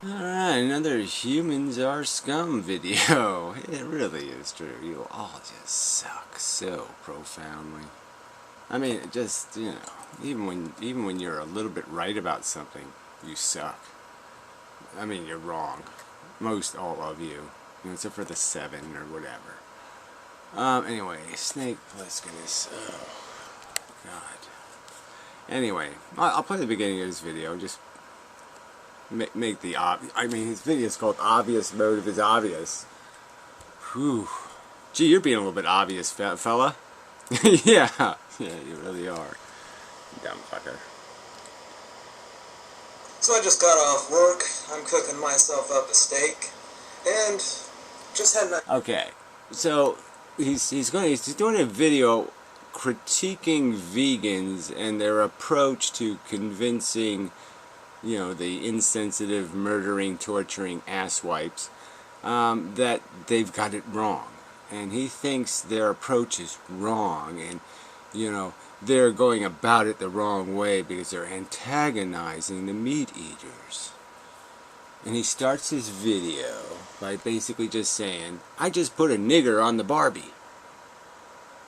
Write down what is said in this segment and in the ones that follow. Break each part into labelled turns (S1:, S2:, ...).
S1: Alright, another humans are scum video. It really is true. You all just suck so profoundly. I mean, just, even when you're a little bit right about something, you suck. I mean, you're wrong. Most all of you. Except for the 7 or whatever. Anyway, snake pliskiness. Oh, God. Anyway, I'll play the beginning of this video. Just make the his video is called Obvious Motive is Obvious. Whew. Gee, you're being a little bit obvious, fella. Yeah, you really are. Dumb fucker.
S2: So I just got off work. I'm cooking myself up a steak, and just had my...
S1: Okay, so he's doing a video critiquing vegans and their approach to convincing, the insensitive, murdering, torturing asswipes, that they've got it wrong. And he thinks their approach is wrong, and, they're going about it the wrong way because they're antagonizing the meat eaters. And he starts his video by basically just saying, I just put a nigger on the Barbie.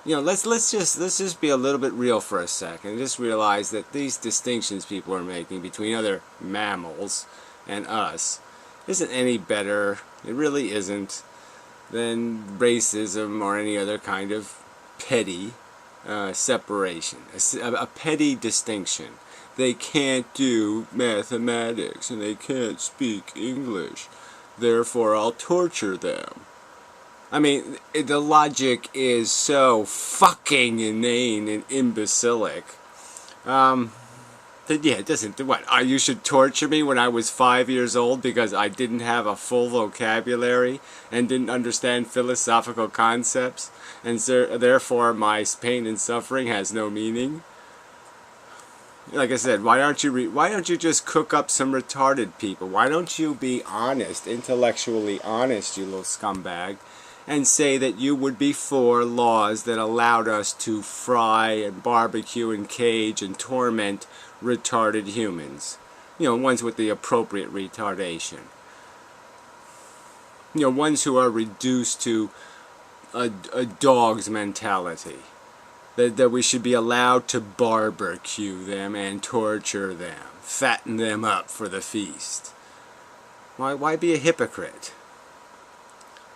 S1: Let's just be a little bit real for a second and just realize that these distinctions people are making between other mammals and us isn't any better, it really isn't, than racism or any other kind of petty separation, a petty distinction. They can't do mathematics and they can't speak English, therefore I'll torture them. I mean, the logic is so fucking inane and imbecilic. That, yeah, it doesn't, what, you should torture me when I was 5 years old because I didn't have a full vocabulary and didn't understand philosophical concepts, and so, therefore my pain and suffering has no meaning? Like I said, why don't you just cook up some retarded people? Why don't you be honest, intellectually honest, you little scumbag, and say that you would be for laws that allowed us to fry and barbecue and cage and torment retarded humans. Ones with the appropriate retardation. Ones who are reduced to a dog's mentality. That we should be allowed to barbecue them and torture them. Fatten them up for the feast. Why be a hypocrite?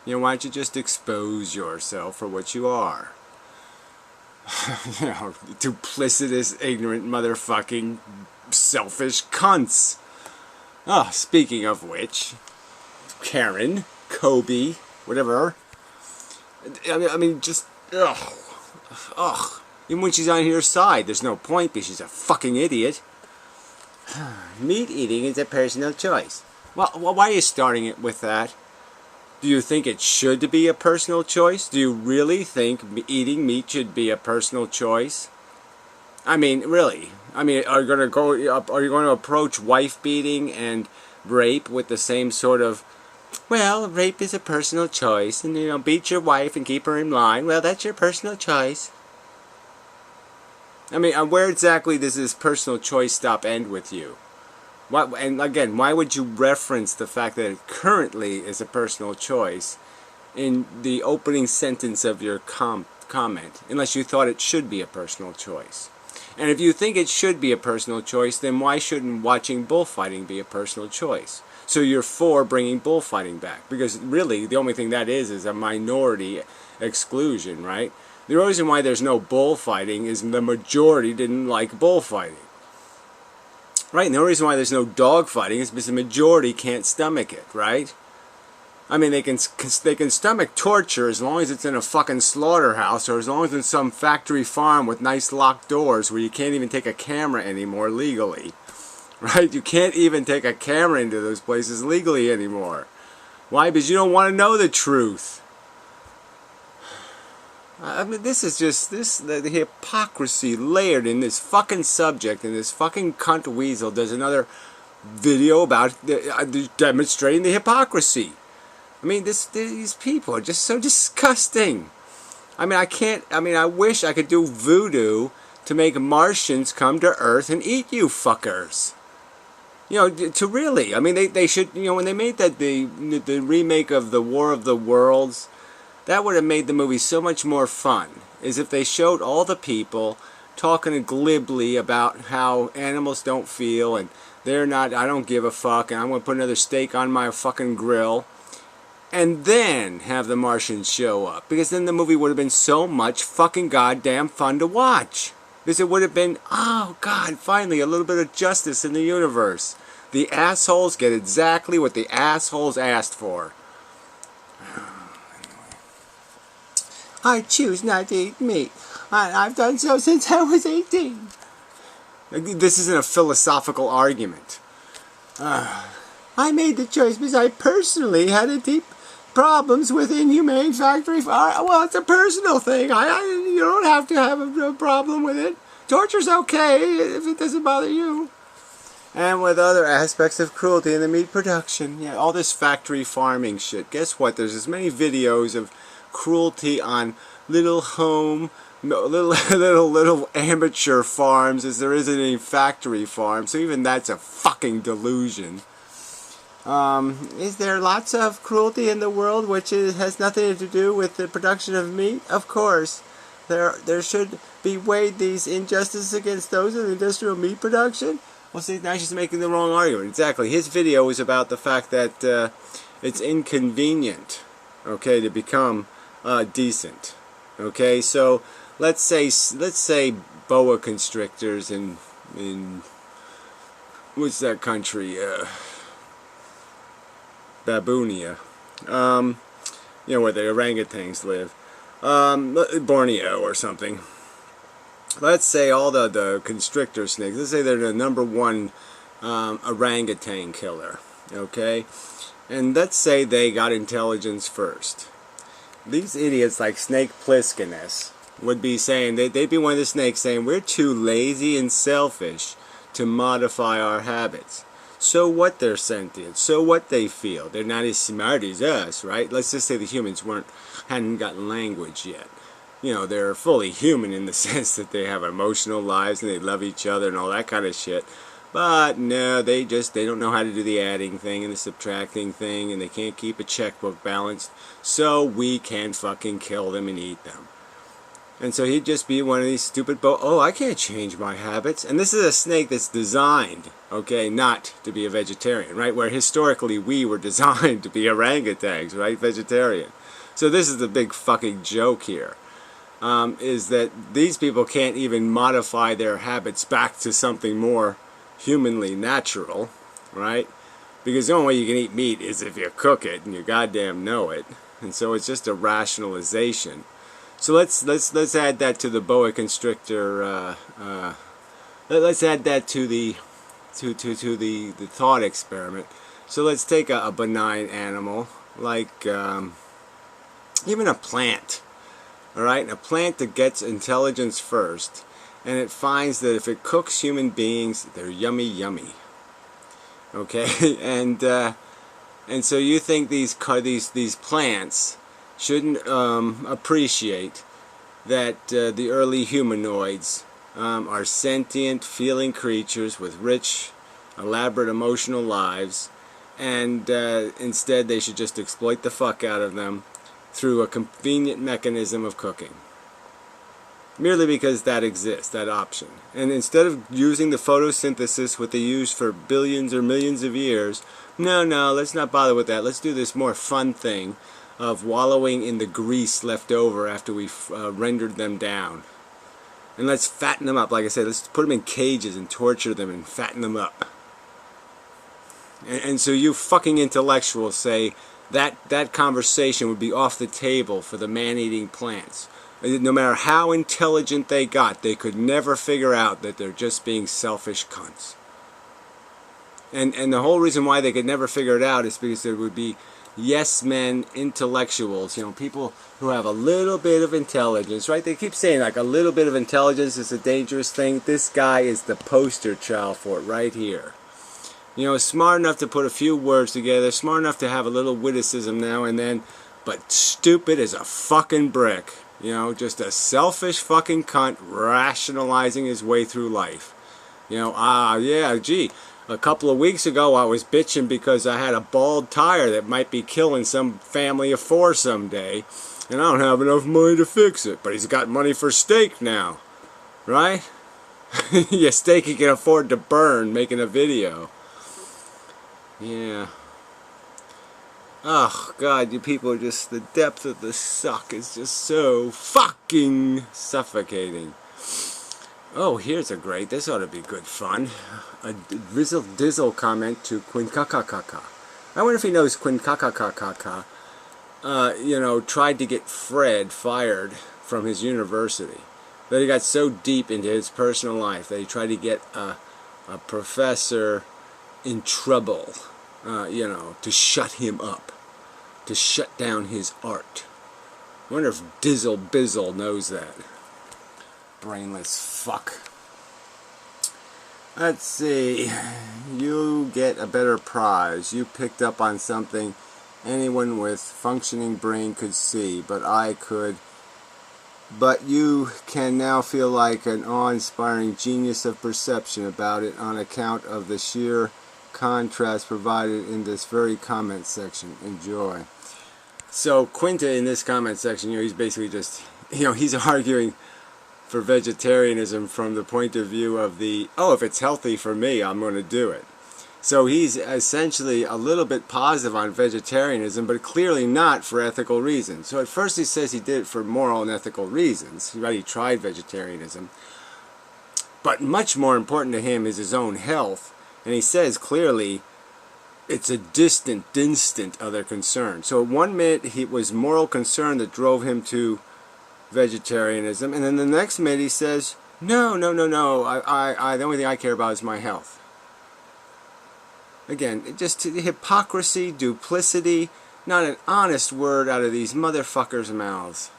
S1: Why don't you just expose yourself for what you are? Duplicitous, ignorant, motherfucking, selfish cunts. Oh, speaking of which, Karen, Kobe, whatever. I mean, just, ugh. Even when she's on your side, there's no point because she's a fucking idiot. Meat eating is a personal choice. Well, why are you starting it with that? Do you think it should be a personal choice? Do you really think eating meat should be a personal choice? I mean, really? I mean, are you going to approach wife beating and rape with the same sort of, well, rape is a personal choice, and beat your wife and keep her in line. Well, that's your personal choice. I mean, where exactly does this personal choice stop end with you? And again, why would you reference the fact that it currently is a personal choice in the opening sentence of your comment, unless you thought it should be a personal choice? And if you think it should be a personal choice, then why shouldn't watching bullfighting be a personal choice? So you're for bringing bullfighting back, because really the only thing that is a minority exclusion, right? The reason why there's no bullfighting is the majority didn't like bullfighting. Right, and the only reason why there's no dog fighting is because the majority can't stomach it, right? I mean, they can stomach torture as long as it's in a fucking slaughterhouse, or as long as it's in some factory farm with nice locked doors where you can't even take a camera anymore legally. Right? You can't even take a camera into those places legally anymore. Why? Because you don't want to know the truth. I mean, this is just, the hypocrisy layered in this fucking subject, and this fucking cunt weasel does another video about demonstrating the hypocrisy. I mean, these people are just so disgusting. I mean, I wish I could do voodoo to make Martians come to Earth and eat you fuckers. You know, to really, I mean, they should, you know, when they made that, the remake of the War of the Worlds, that would have made the movie so much more fun, is if they showed all the people talking glibly about how animals don't feel, and they're not, I don't give a fuck, and I'm going to put another steak on my fucking grill, and then have the Martians show up, because then the movie would have been so much fucking goddamn fun to watch. Because it would have been, oh God, finally a little bit of justice in the universe. The assholes get exactly what the assholes asked for. I choose not to eat meat. I've done so since I was 18. This isn't a philosophical argument. I made the choice because I personally had a deep problems with inhumane factory. Well, it's a personal thing. You don't have to have a problem with it. Torture's okay if it doesn't bother you. And with other aspects of cruelty in the meat production. Yeah, all this factory farming shit. Guess what? There's as many videos of cruelty on little amateur farms as there is any factory farms. So even that's a fucking delusion. Is there lots of cruelty in the world which has nothing to do with the production of meat? Of course. There should be weighed these injustices against those in industrial meat production. Well, see, now she's making the wrong argument. Exactly. His video was about the fact that it's inconvenient, okay, to become decent. Okay, so let's say boa constrictors in what's that country? Baboonia, you know, where the orangutans live, Borneo or something. Let's say all the constrictor snakes, let's say they're the #1 orangutan killer, okay? And let's say they got intelligence first. These idiots like Snake Plisskenus would be saying, they'd be one of the snakes saying, we're too lazy and selfish to modify our habits. So what they're sentient, so what they feel. They're not as smart as us, right? Let's just say the humans hadn't gotten language yet. You know, they're fully human in the sense that they have emotional lives and they love each other and all that kind of shit. But no, they don't know how to do the adding thing and the subtracting thing, and they can't keep a checkbook balanced. So we can fucking kill them and eat them. And so he'd just be one of these stupid oh, I can't change my habits. And this is a snake that's designed, okay, not to be a vegetarian, right? Where historically we were designed to be orangutans, right? Vegetarian. So this is the big fucking joke here. Is that these people can't even modify their habits back to something more humanly natural, right? Because the only way you can eat meat is if you cook it and you goddamn know it. And so it's just a rationalization. So let's add that to the boa constrictor. Let's add that to the thought experiment. So let's take a benign animal like even a plant. All right, a plant that gets intelligence first, and it finds that if it cooks human beings, they're yummy, yummy. Okay, and so you think these plants shouldn't appreciate that the early humanoids are sentient, feeling creatures with rich, elaborate emotional lives, and instead they should just exploit the fuck out of them through a convenient mechanism of cooking. Merely because that exists, that option. And instead of using the photosynthesis what they used for billions or millions of years, no, let's not bother with that. Let's do this more fun thing of wallowing in the grease left over after we've rendered them down. And let's fatten them up. Like I said, let's put them in cages and torture them and fatten them up. And so you fucking intellectuals say that conversation would be off the table for the man-eating plants. No matter how intelligent they got, they could never figure out that they're just being selfish cunts. And the whole reason why they could never figure it out is because there would be yes men, intellectuals, you know, people who have a little bit of intelligence, right? They keep saying like a little bit of intelligence is a dangerous thing. This guy is the poster child for it right here. You know, smart enough to put a few words together, smart enough to have a little witticism now and then, but stupid as a fucking brick. You know, just a selfish fucking cunt rationalizing his way through life. You know, yeah, gee, A couple of weeks ago I was bitching because I had a bald tire that might be killing some family of 4 someday, and I don't have enough money to fix it. But he's got money for steak now, right? Yeah, steak he can afford to burn making a video. Yeah. Oh God, you people are just, the depth of the suck is just so fucking suffocating. Oh, here's a great, this ought to be good fun. A Rizzle Drizzle comment to Quinkakakaka. I wonder if he knows Quinkakakaka, you know, tried to get Fred fired from his university. That he got so deep into his personal life that he tried to get a professor in trouble, you know, to shut him up, to shut down his art. I wonder if Dizzle Bizzle knows that. Brainless fuck. Let's see. You get a better prize. You picked up on something anyone with functioning brain could see, but I could. But you can now feel like an awe-inspiring genius of perception about it on account of the sheer contrast provided in this very comment section. Enjoy. So Quinta in this comment section, you know, he's basically just, you know, he's arguing for vegetarianism from the point of view of the, oh, if it's healthy for me, I'm going to do it. So he's essentially a little bit positive on vegetarianism, but clearly not for ethical reasons. So at first he says he did it for moral and ethical reasons. He already tried vegetarianism. But much more important to him is his own health. And he says clearly it's a distant other concern. So one minute it was moral concern that drove him to vegetarianism, and then the next minute he says, no, the only thing I care about is my health. Again, just hypocrisy, duplicity, not an honest word out of these motherfuckers' mouths.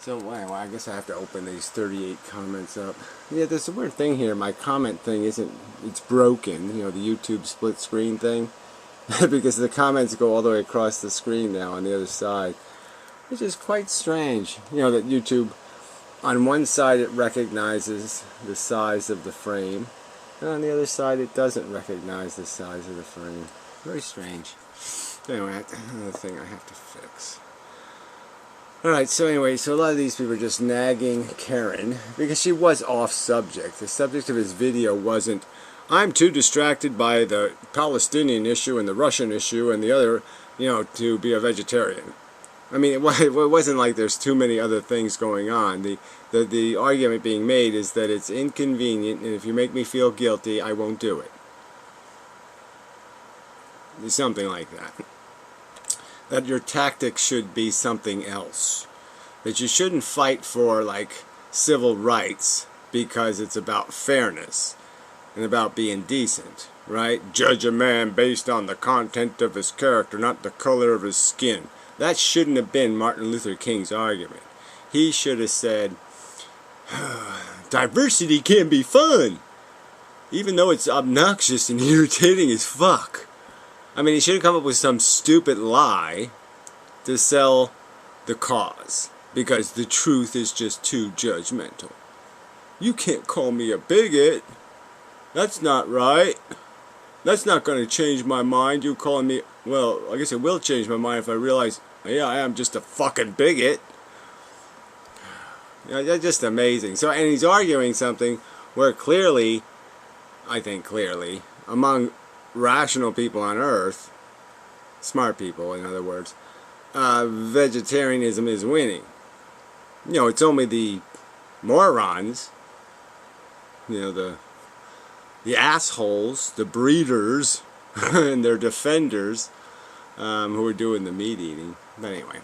S1: So, well, I guess I have to open these 38 comments up. Yeah, there's a weird thing here. My comment thing isn't, it's broken, you know, the YouTube split screen thing, because the comments go all the way across the screen now on the other side. Which is quite strange, you know, that YouTube, on one side it recognizes the size of the frame, and on the other side it doesn't recognize the size of the frame. Very strange. Anyway, another thing I have to fix. Alright, so anyway, so a lot of these people are just nagging Karen, because she was off subject. The subject of his video wasn't, I'm too distracted by the Palestinian issue and the Russian issue and the other, you know, to be a vegetarian. I mean, it wasn't like there's too many other things going on. The argument being made is that it's inconvenient, and if you make me feel guilty, I won't do it. Something like that. That your tactics should be something else. That you shouldn't fight for, like, civil rights because it's about fairness and about being decent, right? Judge a man based on the content of his character, not the color of his skin. That shouldn't have been Martin Luther King's argument. He should have said, diversity can be fun, even though it's obnoxious and irritating as fuck. I mean, he should have come up with some stupid lie to sell the cause, because the truth is just too judgmental. You can't call me a bigot. That's not right. That's not going to change my mind. You calling me, well, I guess it will change my mind if I realize, yeah, I am just a fucking bigot. You know, that's just amazing. So, and he's arguing something where clearly, I think clearly, among rational people on Earth, smart people in other words, vegetarianism is winning. You know, it's only the morons, you know, the assholes, the breeders, and their defenders, who are doing the meat eating. But anyway.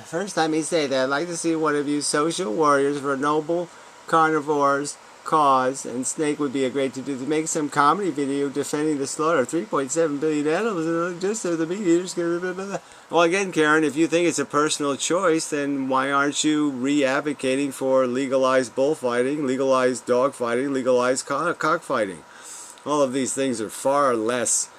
S1: First time he say that, I'd like to see one of you social warriors for a noble carnivore's cause, and Snake would be a great to do to make some comedy video defending the slaughter of 3.7 billion animals just so the meat eaters can... Well, again, Karen, if you think it's a personal choice, then why aren't you re-advocating for legalized bullfighting, legalized dogfighting, legalized cockfighting? All of these things are far less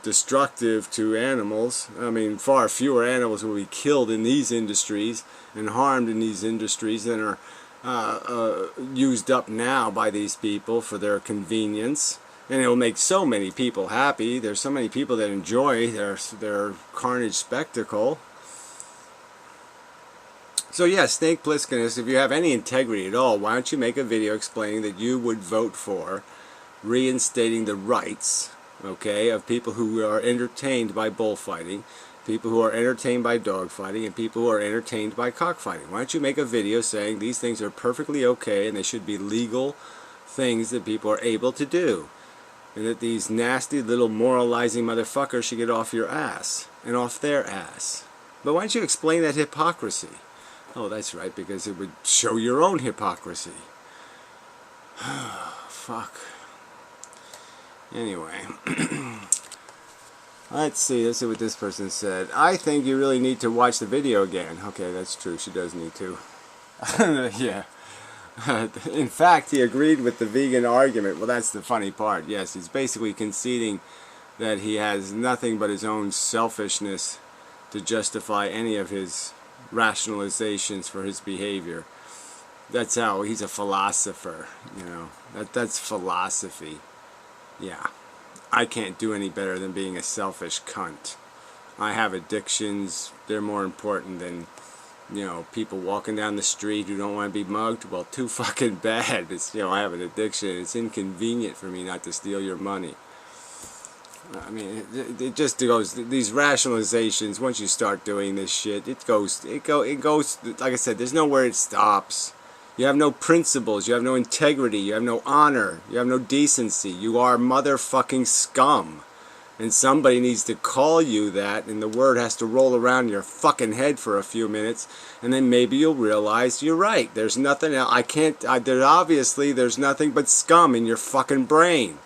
S1: destructive to animals. I mean, far fewer animals will be killed in these industries and harmed in these industries than are used up now by these people for their convenience, and it will make so many people happy. There's so many people that enjoy their carnage spectacle. So yeah, Snake Plisskenus, if you have any integrity at all, why don't you make a video explaining that you would vote for reinstating the rights, okay, of people who are entertained by bullfighting, people who are entertained by dogfighting, and people who are entertained by cockfighting. Why don't you make a video saying these things are perfectly okay and they should be legal things that people are able to do, and that these nasty little moralizing motherfuckers should get off your ass and off their ass. But why don't you explain that hypocrisy? Oh, that's right, because it would show your own hypocrisy. Fuck. Anyway. Let's see what this person said. I think you really need to watch the video again. Okay, that's true. She does need to. Yeah. In fact, he agreed with the vegan argument. Well, that's the funny part. Yes, he's basically conceding that he has nothing but his own selfishness to justify any of his rationalizations for his behavior. That's how he's a philosopher, you know. That's philosophy. Yeah. I can't do any better than being a selfish cunt. I have addictions. They're more important than, you know, people walking down the street who don't want to be mugged. Well, too fucking bad. It's, you know, I have an addiction. It's inconvenient for me not to steal your money. I mean, it just goes, these rationalizations, once you start doing this shit, it goes, like I said, there's nowhere it stops. You have no principles, you have no integrity, you have no honor, you have no decency. You are motherfucking scum. And somebody needs to call you that, and the word has to roll around your fucking head for a few minutes, and then maybe you'll realize you're right. There's nothing else. Obviously, there's nothing but scum in your fucking brain.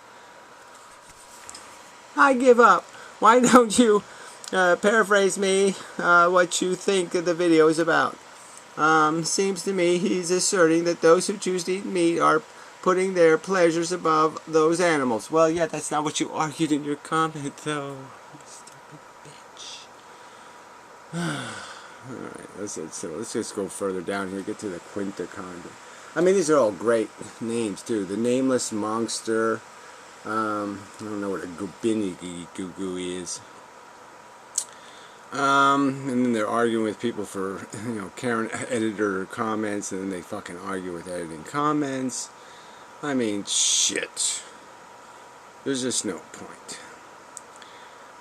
S1: I give up. Why don't you paraphrase me what you think the video is about? Seems to me he's asserting that those who choose to eat meat are putting their pleasures above those animals. Well, yeah, that's not what you argued in your comment, though. You stupid bitch. Alright, let's just go further down here, get to the Quinta Conda. I mean, these are all great names, too. The Nameless Monster. I don't know what a Gubini Goo is. And then they're arguing with people for, you know, Karen editor comments, and then they fucking argue with editing comments. I mean, shit. There's just no point.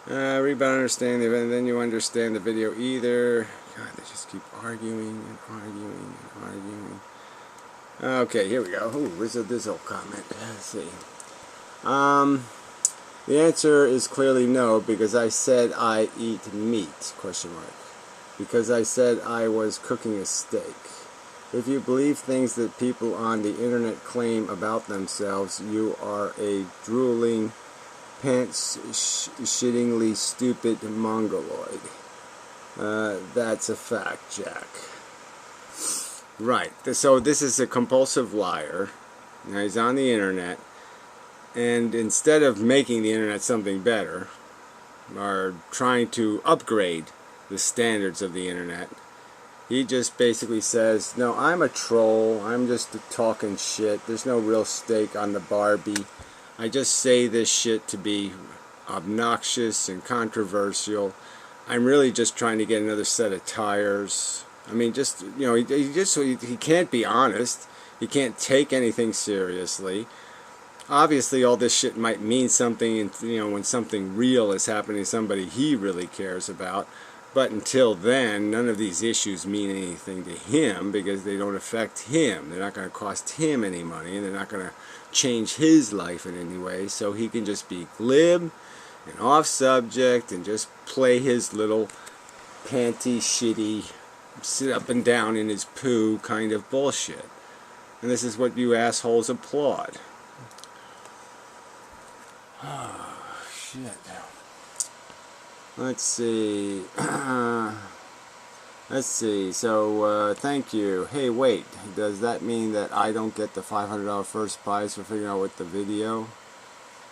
S1: Read about understanding the event, and then you understand the video either. God, they just keep arguing and arguing and arguing. Okay, here we go. Ooh, Rizzle Drizzle comment. Let's see. The answer is clearly no, because I said I eat meat, question mark. Because I said I was cooking a steak. If you believe things that people on the internet claim about themselves, you are a drooling, pants-shittingly stupid mongoloid. That's a fact, Jack. Right, so this is a compulsive liar. Now he's on the internet. And instead of making the internet something better, or trying to upgrade the standards of the internet, he just basically says, no, I'm a troll, I'm just talking shit, there's no real stake on the Barbie, I just say this shit to be obnoxious and controversial, I'm really just trying to get another set of tires. I mean, just, you know, he can't be honest, he can't take anything seriously. Obviously, all this shit might mean something, you know, when something real is happening to somebody he really cares about. But until then, none of these issues mean anything to him because they don't affect him. They're not going to cost him any money, and they're not going to change his life in any way. So he can just be glib and off subject and just play his little panty, shitty, sit up and down in his poo kind of bullshit. And this is what you assholes applaud. Oh, shit. Let's see. Let's see. So, thank you. Hey, wait. Does that mean that I don't get the $500 first prize for figuring out what the video?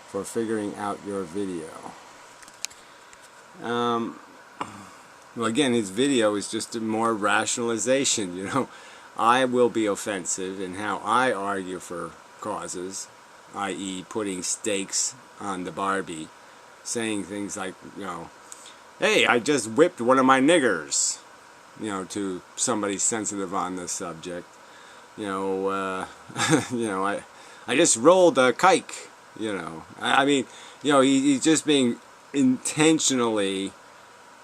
S1: For figuring out your video. Well, again, his video is just more rationalization, you know. I will be offensive in how I argue for causes, i.e. putting stakes on the Barbie, saying things like, hey, I just whipped one of my niggers, to somebody sensitive on this subject. I just rolled a kike, I mean, he's just being intentionally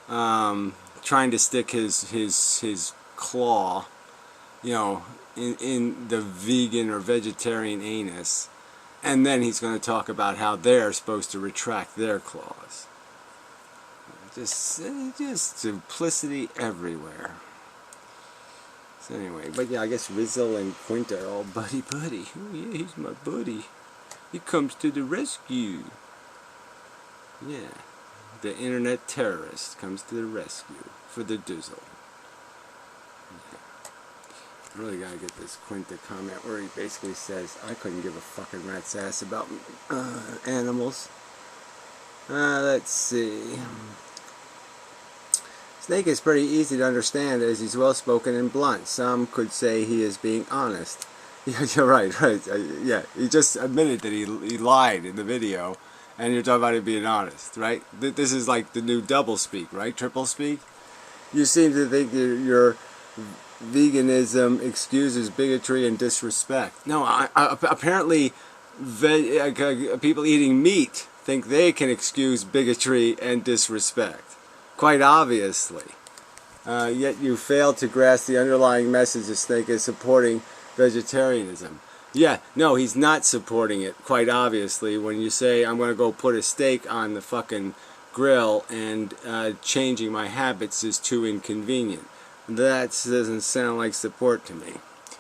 S1: trying to stick his claw, in the vegan or vegetarian anus, and then he's going to talk about how they're supposed to retract their claws. Just simplicity everywhere. So anyway, but yeah, I guess Rizzle and Quinta are all buddy-buddy. Oh yeah, he's my buddy. He comes to the rescue. Yeah, the internet terrorist comes to the rescue for the Drizzle. Yeah. I really gotta get this Quinta comment where he basically says, I couldn't give a fucking rat's ass about animals. Let's see. Snake is pretty easy to understand as he's well-spoken and blunt. Some could say he is being honest. Yeah, you're right. Yeah, he just admitted that he lied in the video, and you're talking about him being honest, right? This is like the new double speak, right? Triple speak. You seem to think your veganism excuses bigotry and disrespect. No, apparently people eating meat think they can excuse bigotry and disrespect. Quite obviously. Yet you fail to grasp the underlying message the Snake is supporting vegetarianism. Yeah, no, he's not supporting it, quite obviously, when you say, I'm going to go put a steak on the fucking grill and changing my habits is too inconvenient. That doesn't sound like support to me.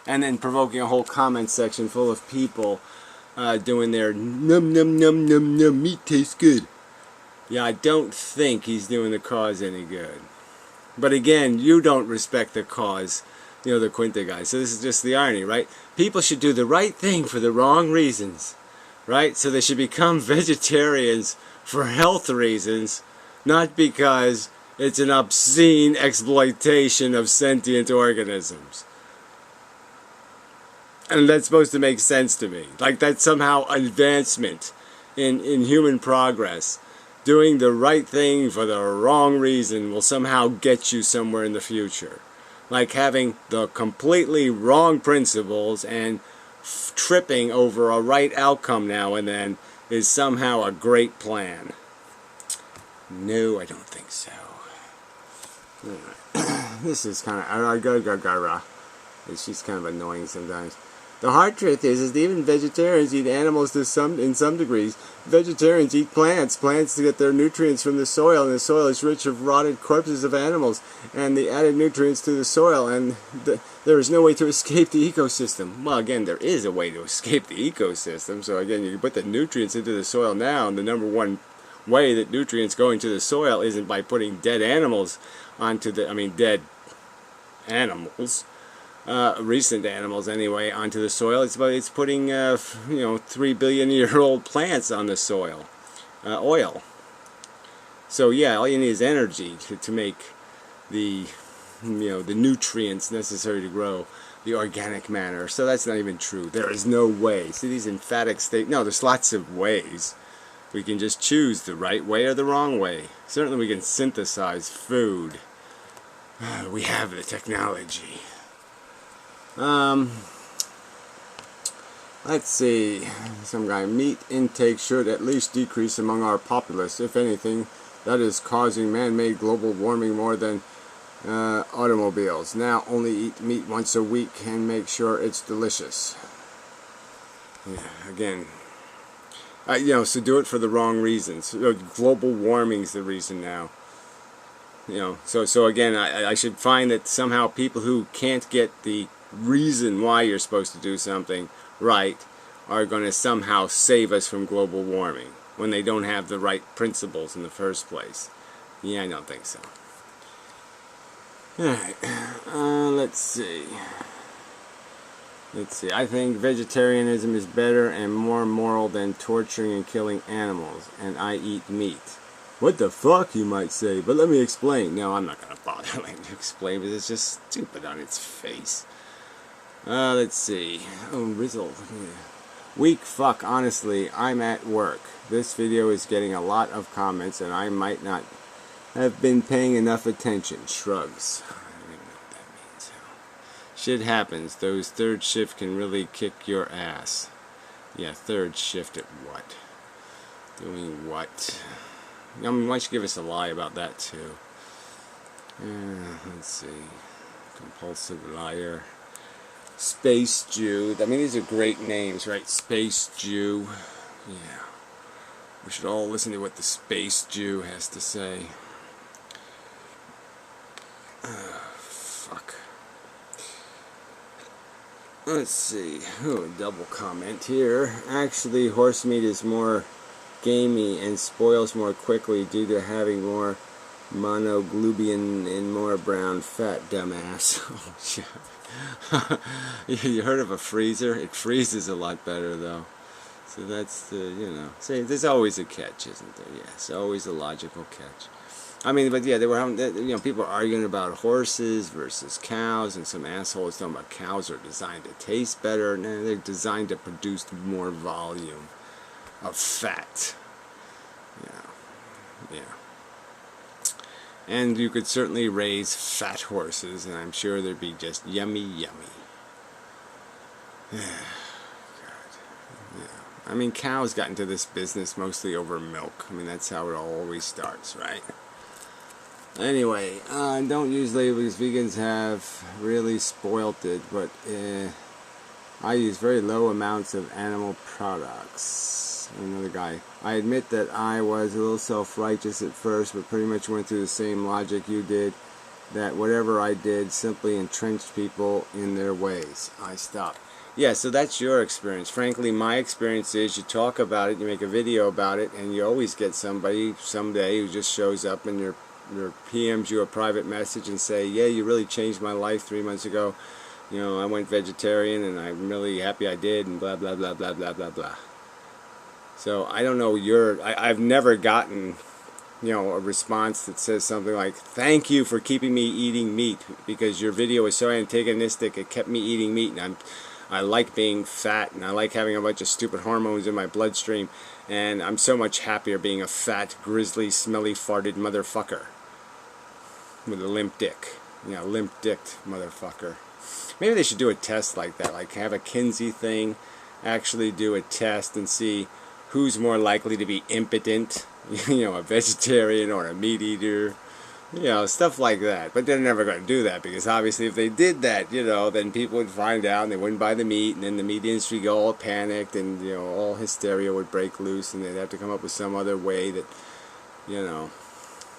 S1: And then provoking a whole comment section full of people doing their num num num num num, meat tastes good. Yeah, I don't think he's doing the cause any good. But again, you don't respect the cause, the Quinta guy. So this is just the irony, right? People should do the right thing for the wrong reasons, right? So they should become vegetarians for health reasons, not because it's an obscene exploitation of sentient organisms. And that's supposed to make sense to me. Like that's somehow advancement in human progress. Doing the right thing for the wrong reason will somehow get you somewhere in the future. Like having the completely wrong principles and tripping over a right outcome now and then is somehow a great plan. No, I don't think so. This is kind of... She's kind of annoying sometimes. The hard truth is that even vegetarians eat animals in some degrees. Vegetarians eat plants to get their nutrients from the soil, and the soil is rich of rotted corpses of animals, and the added nutrients to the soil, and there is no way to escape the ecosystem. Well, again, there is a way to escape the ecosystem, so again, you can put the nutrients into the soil now, and the number one way that nutrients go into the soil isn't by putting dead animals onto dead animals. Recent animals anyway, onto the soil. It's putting 3 billion year old plants on the soil, oil. So yeah, all you need is energy to make the the nutrients necessary to grow the organic matter. So that's not even true. There is no way. See these emphatic statements? No, there's lots of ways. We can just choose the right way or the wrong way. Certainly we can synthesize food. We have the technology. Let's see. Some guy, meat intake should at least decrease among our populace. If anything, that is causing man-made global warming more than automobiles. Now only eat meat once a week and make sure it's delicious. Yeah, again, so do it for the wrong reasons. Global warming's the reason now. So again, I should find that somehow people who can't get the reason why you're supposed to do something right are going to somehow save us from global warming when they don't have the right principles in the first place. Yeah, I don't think so. Alright, let's see. I think vegetarianism is better and more moral than torturing and killing animals, and I eat meat. What the fuck, you might say, but let me explain. No, I'm not going to bother to explain, because it's just stupid on its face. Let's see. Oh, Rizzle. Yeah. Weak fuck, honestly, I'm at work. This video is getting a lot of comments and I might not have been paying enough attention. Shrugs. I don't even know what that means. Shit happens. Those third shift can really kick your ass. Yeah, third shift at what? Doing what? I mean, why don't you give us a lie about that too? Let's see. Compulsive liar. Space Jew. I mean, these are great names, right? Space Jew. Yeah. We should all listen to what the Space Jew has to say. Fuck. Let's see. Oh, double comment here. Actually, horse meat is more gamey and spoils more quickly due to having more monoglobin and more brown fat, dumbass. Oh, shit. You heard of a freezer? It freezes a lot better, though. So that's the, you know. See, there's always a catch, isn't there? Yes, always a logical catch. I mean, but yeah, they were having, you know, people arguing about horses versus cows, and some assholes talking about cows are designed to taste better. No, they're designed to produce more volume of fat. Yeah. And you could certainly raise fat horses, and I'm sure they'd be just yummy, yummy. God. Yeah. I mean, cows got into this business mostly over milk. I mean, that's how it always starts, right? Anyway, don't use labels. Vegans have really spoilt it, but I use very low amounts of animal products. Another guy. I admit that I was a little self-righteous at first, but pretty much went through the same logic you did, that whatever I did simply entrenched people in their ways. I stopped. Yeah, so that's your experience. Frankly, my experience is you talk about it, you make a video about it, and you always get somebody someday who just shows up and your PMs you a private message and say, yeah, you really changed my life 3 months ago. You know, I went vegetarian and I'm really happy I did, and blah, blah, blah, blah, blah, blah, blah. So I don't know I've never gotten, you know, a response that says something like, thank you for keeping me eating meat, because your video was so antagonistic, it kept me eating meat, and I like being fat, and I like having a bunch of stupid hormones in my bloodstream, and I'm so much happier being a fat, grizzly, smelly, farted motherfucker with a limp dick. You know, limp-dicked motherfucker. Maybe they should do a test like that, like have a Kinsey thing, actually do a test and see who's more likely to be impotent, you know, a vegetarian or a meat eater, you know, stuff like that. But they're never going to do that, because obviously if they did that, you know, then people would find out and they wouldn't buy the meat, and then the meat industry would go all panicked, and, you know, all hysteria would break loose, and they'd have to come up with some other way that, you know,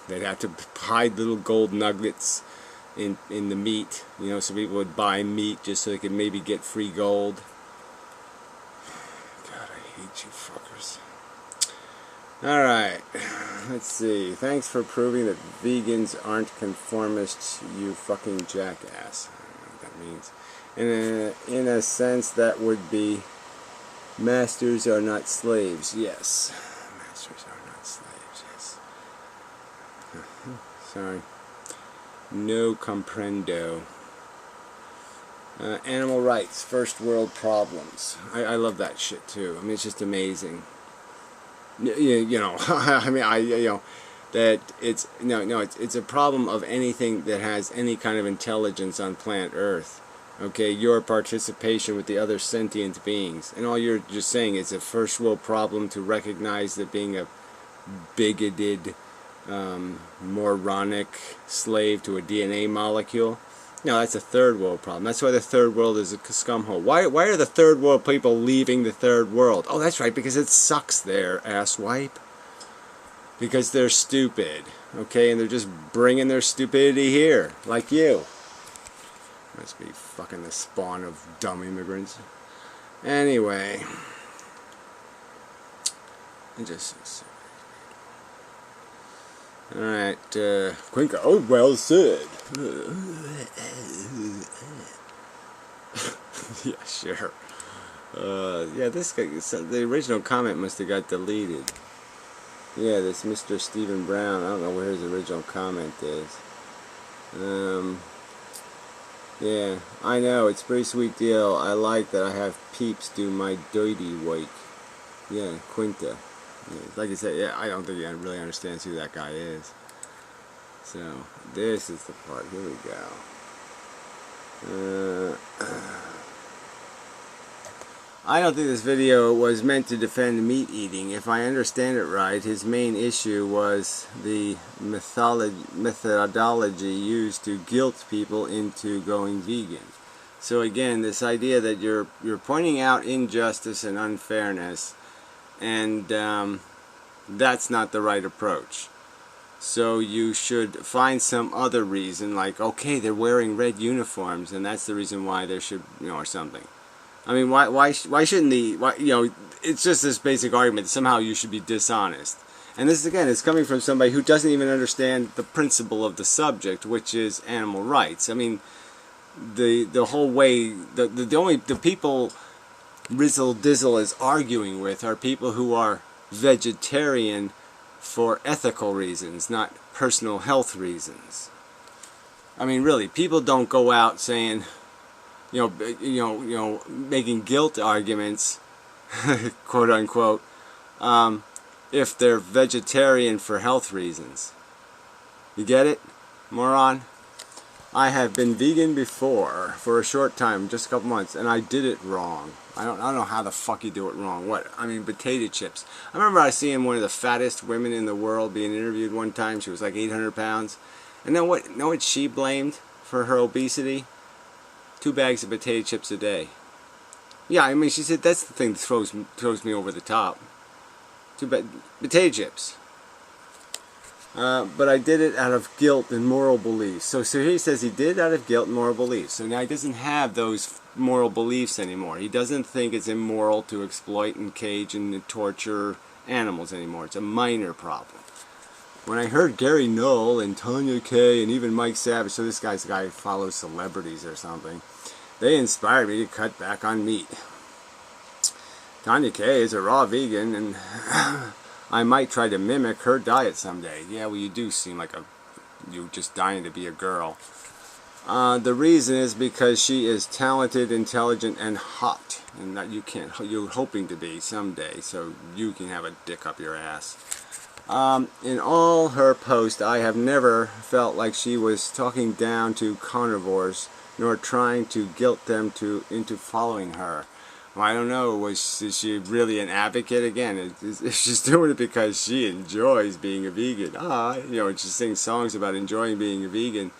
S1: they'd have to hide little gold nuggets in the meat, you know, so people would buy meat just so they could maybe get free gold. God, I hate you fuckers. Alright, let's see. Thanks for proving that vegans aren't conformists, you fucking jackass. I don't know what that means. In a sense, that would be masters are not slaves. Yes. Masters are not slaves, yes. Sorry. No comprendo. Animal rights, first world problems. I love that shit too. I mean, it's just amazing. You know, I mean, you know, that it's it's a problem of anything that has any kind of intelligence on planet Earth. Okay, your participation with the other sentient beings, and all you're just saying is a first world problem to recognize that being a bigoted, moronic slave to a DNA molecule. No, that's a third world problem. That's why the third world is a scumhole. Why are the third world people leaving the third world? Oh, that's right, because it sucks there, asswipe. Because they're stupid, okay? And they're just bringing their stupidity here, like you. Must be fucking the spawn of dumb immigrants. Anyway. Alright, Quinker. Oh, well said. Yeah, sure. Yeah, this guy, the original comment must have got deleted. Yeah, this Mr. Stephen Brown, I don't know where his original comment is. Yeah, I know, it's a pretty sweet deal. I like that I have peeps do my dirty work. Yeah, Quinta. Yeah, like I said, yeah, I don't think he really understands who that guy is. So, this is the part. Here we go. I don't think this video was meant to defend meat eating. If I understand it right, his main issue was the methodology used to guilt people into going vegan. So again, this idea that you're pointing out injustice and unfairness, and that's not the right approach. So you should find some other reason, like, okay, they're wearing red uniforms, and that's the reason why there should, or something. I mean, why shouldn't it's just this basic argument that somehow you should be dishonest. And this, again, is coming from somebody who doesn't even understand the principle of the subject, which is animal rights. I mean, the whole way, the people Rizzle Drizzle is arguing with are people who are vegetarian for ethical reasons, not personal health reasons. I mean, really, people don't go out saying, making guilt arguments, quote unquote, if they're vegetarian for health reasons. You get it, moron? I have been vegan before for a short time, just a couple months, and I did it wrong. I don't know how the fuck you do it wrong. What? I mean, potato chips. I remember I seeing one of the fattest women in the world being interviewed one time. She was like 800 pounds. And then know what she blamed for her obesity? 2 bags of potato chips a day. Yeah, I mean, she said that's the thing that throws me over the top. Potato chips. But I did it out of guilt and moral beliefs. So he says he did it out of guilt and moral beliefs. So now he doesn't have those moral beliefs anymore. He doesn't think it's immoral to exploit and cage and torture animals anymore. It's a minor problem. When I heard Gary Null and Tanya Kay and even Mike Savage, so this guy's the guy who follows celebrities or something, they inspired me to cut back on meat. Tanya Kay is a raw vegan, and I might try to mimic her diet someday. Yeah, well, you do seem like you just dying to be a girl. The reason is because she is talented, intelligent, and hot, and that you're hoping to be someday, so you can have a dick up your ass. In all her posts, I have never felt like she was talking down to carnivores, nor trying to guilt them into following her. Well, I don't know, is she really an advocate? Again, she's doing it because she enjoys being a vegan. She sings songs about enjoying being a vegan,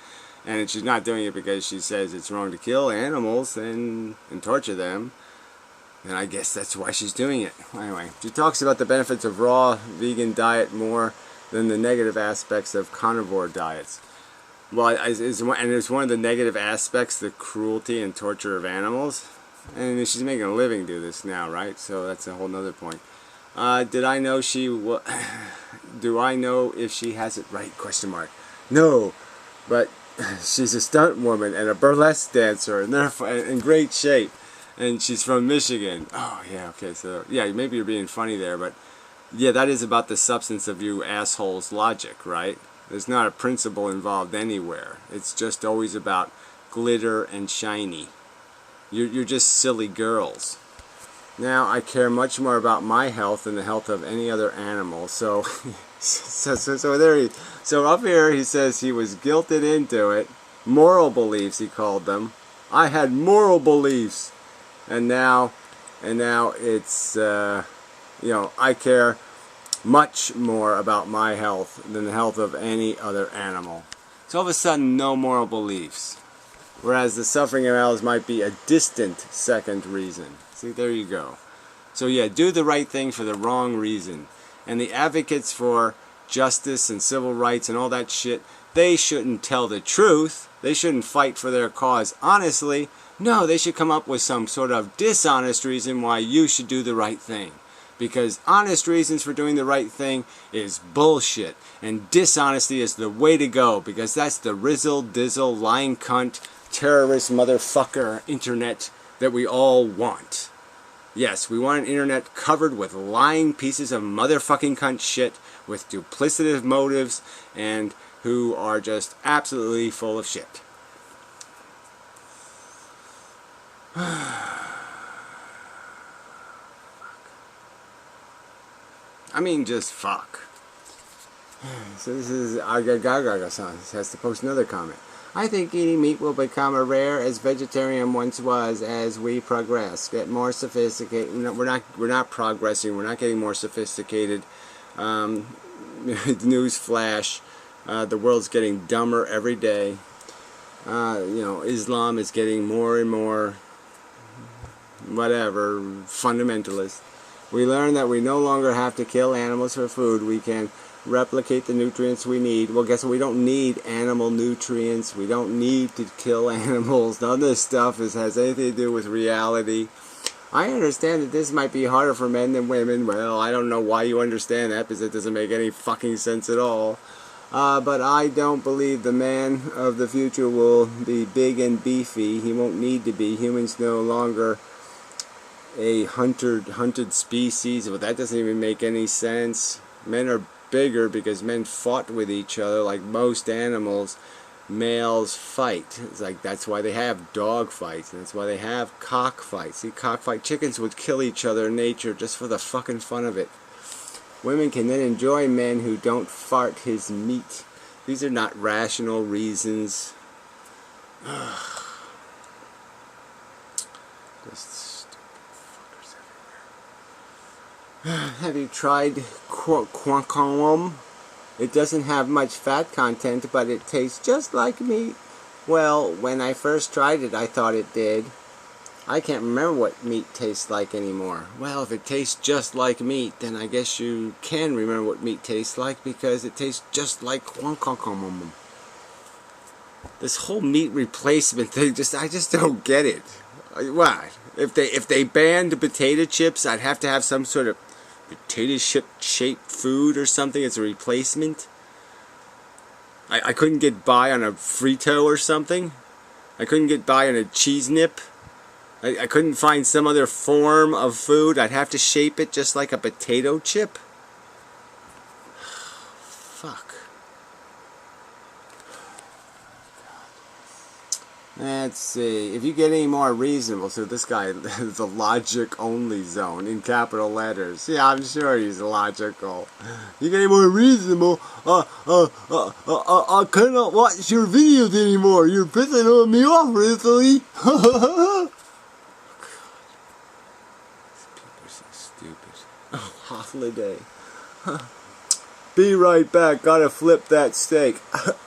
S1: and she's not doing it because she says it's wrong to kill animals and torture them. And I guess that's why she's doing it. Anyway, she talks about the benefits of raw vegan diet more than the negative aspects of carnivore diets. Well, it's one of the negative aspects, the cruelty and torture of animals. And she's making a living do this now, right? So that's a whole nother point. Do I know if she has it right? Question mark. No, but she's a stunt woman and a burlesque dancer, and they're in great shape. And she's from Michigan. Oh, yeah, okay, so, yeah, maybe you're being funny there, but, yeah, that is about the substance of you assholes' logic, right? There's not a principle involved anywhere. It's just always about glitter and shiny. You're just silly girls. Now, I care much more about my health than the health of any other animal, so, so up here he says he was guilted into it. Moral beliefs, he called them. I had moral beliefs. And now it's, I care much more about my health than the health of any other animal. So all of a sudden, no moral beliefs. Whereas the suffering of animals might be a distant second reason. See, there you go. So yeah, do the right thing for the wrong reason. And the advocates for justice and civil rights and all that shit, they shouldn't tell the truth. They shouldn't fight for their cause honestly. No, they should come up with some sort of dishonest reason why you should do the right thing. Because honest reasons for doing the right thing is bullshit. And dishonesty is the way to go. Because that's the Rizzle Drizzle, lying cunt, terrorist motherfucker internet that we all want. Yes, we want an internet covered with lying pieces of motherfucking cunt shit with duplicative motives and who are just absolutely full of shit. I mean, just fuck. So this is Agagaga-san has to post another comment. I think eating meat will become as rare as vegetarian once was as we progress, get more sophisticated. No, we're not progressing. We're not getting more sophisticated. News flash: the world's getting dumber every day. You know, Islam is getting more and more, whatever, fundamentalist. We learn that we no longer have to kill animals for food. We can replicate the nutrients we need. Well, guess what? We don't need animal nutrients. We don't need to kill animals. None of this stuff has anything to do with reality. I understand that this might be harder for men than women. Well, I don't know why you understand that, because it doesn't make any fucking sense at all. But I don't believe the man of the future will be big and beefy. He won't need to be. Humans no longer a hunted species. Well, that doesn't even make any sense. Men are bigger because men fought with each other like most animals. Males fight. It's like that's why they have dog fights, and that's why they have cock fights. See, cockfight chickens would kill each other in nature just for the fucking fun of it. Women can then enjoy men who don't fart his meat. These are not rational reasons. Just stupid fuckers everywhere. Have you tried quantum? It doesn't have much fat content, but it tastes just like meat. Well, when I first tried it, I thought it did. I can't remember what meat tastes like anymore. Well, if it tastes just like meat, then I guess you can remember what meat tastes like, because it tastes just like quantum. This whole meat replacement thing, I just don't get it. What? If they banned potato chips, I'd have to have some sort of potato chip shaped food or something as a replacement. I couldn't get by on a Frito or something. I couldn't get by on a cheese nip. I couldn't find some other form of food. I'd have to shape it just like a potato chip. Fuck. Let's see. If you get any more reasonable, so this guy is a logic only zone in capital letters. Yeah, I'm sure he's logical. You get any more reasonable? I cannot watch your videos anymore. You're pissing me off, Rizzle. Stupid. Oh, holiday. Be right back. Gotta flip that steak.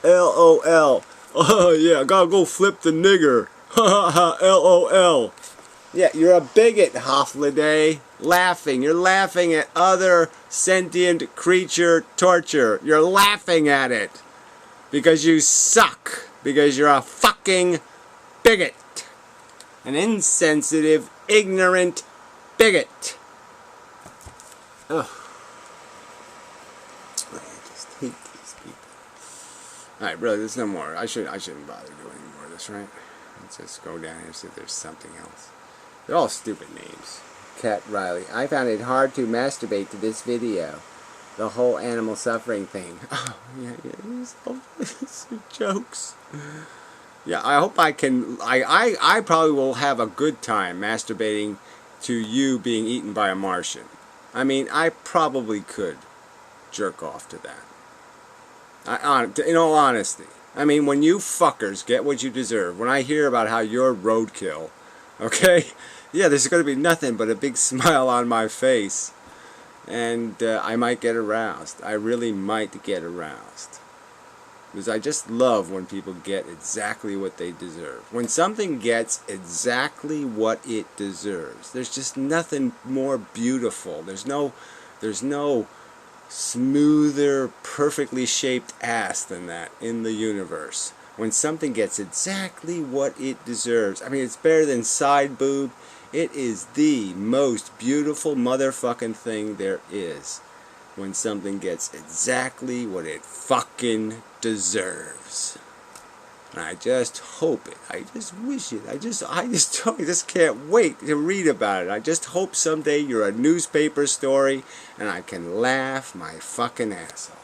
S1: LOL. Oh yeah, I gotta go flip the nigger. LOL. Yeah, you're a bigot, Holiday. Laughing. You're laughing at other sentient creature torture. You're laughing at it. Because you suck. Because you're a fucking bigot. An insensitive, ignorant bigot. Ugh. I just hate these people. Alright, brother, there's no more. I shouldn't bother doing any more of this, right? Let's just go down here and see if there's something else. They're all stupid names. Cat Riley. I found it hard to masturbate to this video. The whole animal suffering thing. Oh, yeah, it's jokes. Yeah, I hope I can... I probably will have a good time masturbating to you being eaten by a Martian. I mean, I probably could jerk off to that. In all honesty. I mean, when you fuckers get what you deserve, when I hear about how you're roadkill, okay? Yeah, there's going to be nothing but a big smile on my face. And I might get aroused. I really might get aroused. Because I just love when people get exactly what they deserve. When something gets exactly what it deserves, there's just nothing more beautiful. There's no smoother, perfectly shaped ass than that in the universe. When something gets exactly what it deserves. I mean, it's better than side boob. It is the most beautiful motherfucking thing there is. When something gets exactly what it fucking deserves. And I just hope it. I just wish it. I just can't wait to read about it. I just hope someday you're a newspaper story and I can laugh my fucking ass off.